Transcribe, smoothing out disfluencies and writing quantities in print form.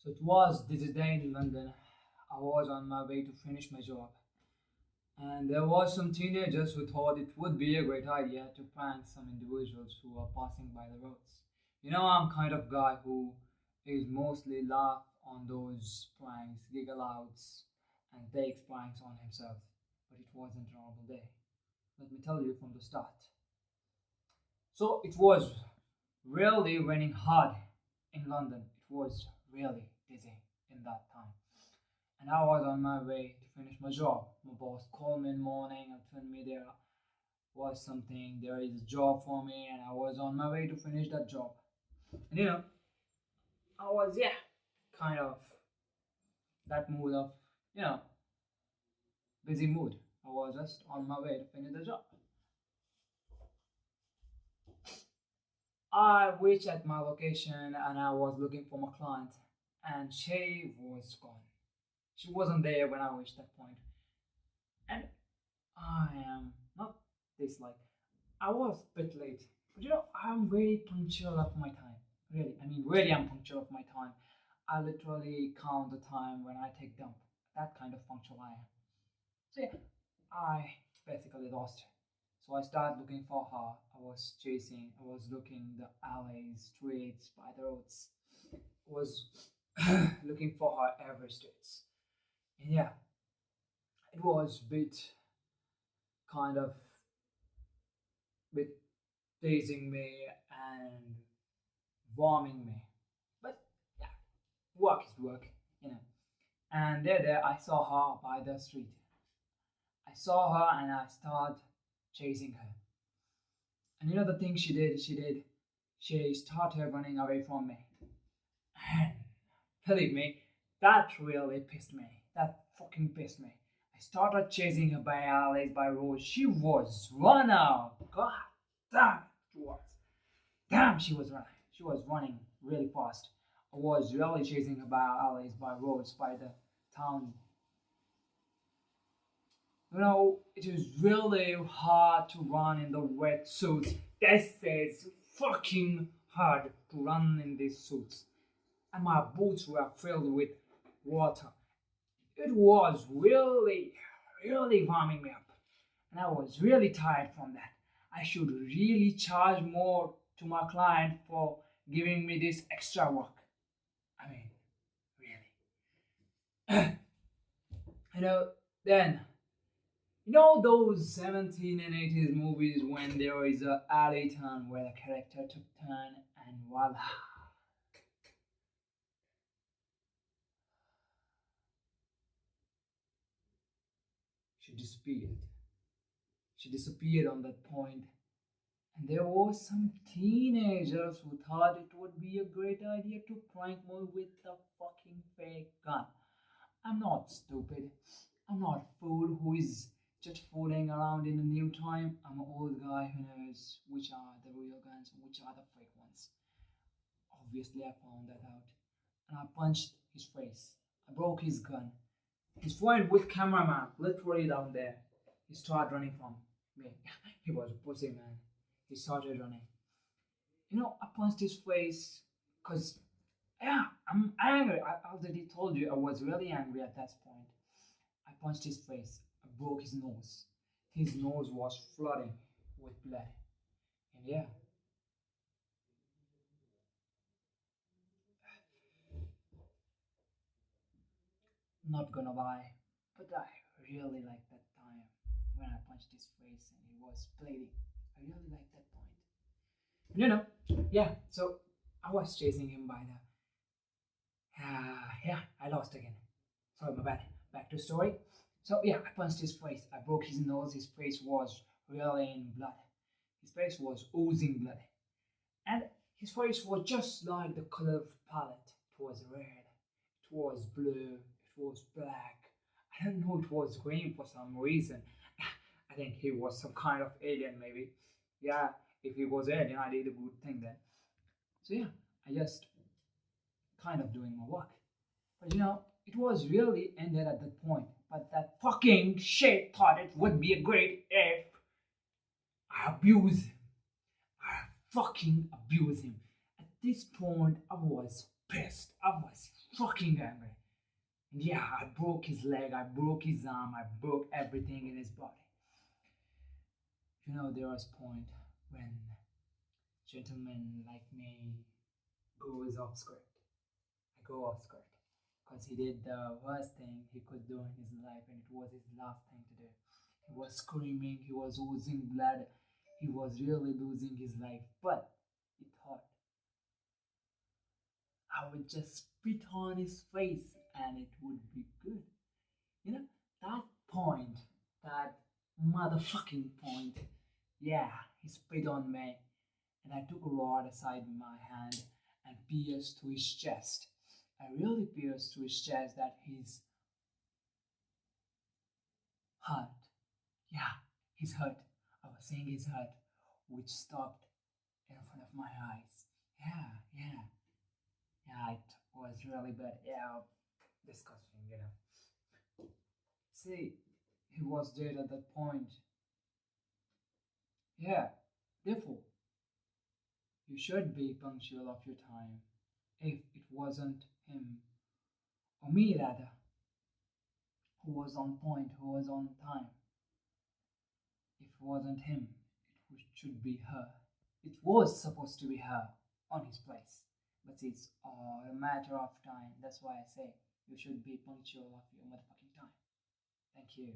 So it was this day in London. I was on my way to finish my job, and there was some teenagers who thought it would be a great idea to prank some individuals who are passing by the roads. I'm kind of guy who is mostly laugh on those pranks, giggle outs, and takes pranks on himself. But it wasn't a normal day. Let me tell you from the start. So it was really raining hard in London. It was really busy in that time. And I was on my way to finish my job. My boss called me in the morning and told me there is a job for me, and I was on my way to finish that job. And I was, yeah, kind of that mood of, you know, busy mood. I was just on my way to finish the job. I reached at my location and I was looking for my client, and she was gone. She wasn't there when I reached that point. And I am not this like I was a bit late. But I'm very punctual of my time. Really. I mean really I'm punctual of my time. I literally count the time when I take dump. That kind of punctual I am. So yeah, I basically lost her. So I started looking for her. I was looking the alleys, streets, by the roads. Was looking for her every streets. And yeah, it was a bit kind of bit teasing me and warming me. But yeah, work is work, you know. And there I saw her by the street. I saw her and I started chasing her. And the thing she started running away from me. And believe me, that really pissed me. That fucking pissed me. I started chasing her by alleys, by roads. She was run out. God damn, she was. Damn, she was running. She was running really fast. I was really chasing her by alleys, by roads, by the town. It is really hard to run in the wet suits. This is fucking hard to run in these suits. And my boots were filled with water. It was really, really warming me up. And I was really tired from that. I should really charge more to my client for giving me this extra work. I mean, really. you know, then, those 17 and 80s movies when there is a alley turn where the character took turn and voila. She disappeared. She disappeared on that point. And there were some teenagers who thought it would be a great idea to prank me with a fucking fake gun. I'm not stupid. I'm not a fool who is just fooling around in a new time. I'm an old guy who knows which are the real guns and which are the fake ones. Obviously, I found that out. And I punched his face. I broke his gun. His friend with cameraman literally down there. He started running from me. He was a pussy man. He started running. I punched his face because, yeah, I'm angry. I already told you I was really angry at that point. I punched his face. I broke his nose. His nose was flooding with blood. And yeah, not gonna lie, but I really liked that time when I punched his face and he was bleeding. I really liked that point. Yeah, so I was chasing him by the. Yeah, I lost again. Sorry, my bad. Back to story. So yeah, I punched his face. I broke his nose. His face was really in blood. His face was oozing blood. And his face was just like the color of palette. It was red. It was blue. It was black. I don't know. It was green for some reason. I think he was some kind of alien, maybe. Yeah, if he was alien, I did a good thing then. So yeah, I just kind of doing my work. But it was really ended at that point. But that fucking shit thought it would be a great if I abuse him. I fucking abuse him. At this point, I was pissed. I was fucking angry. And yeah, I broke his leg, I broke his arm, I broke everything in his body. There was point when gentlemen like me goes off script. I go off script because he did the worst thing he could do in his life, and it was his last thing to do. He was screaming, he was oozing blood, he was really losing his life, but he thought I would just spit on his face and it would be good. You know, that point, that motherfucking point, yeah, he spit on me, and I took a rod aside in my hand and pierced to his chest. I really pierced to his chest that he's hurt. Yeah, he's hurt. I was saying he's hurt, which stopped in front of my eyes. Yeah, yeah, yeah, it was really bad. Yeah, disgusting. See, he was dead at that point. Yeah, therefore, you should be punctual of your time. If it wasn't him, or me rather, who was on point, who was on time, if it wasn't him, should be her. It was supposed to be her on his place. But it's a matter of time. That's why I say you should be punctual of your motherfucking time. Thank you.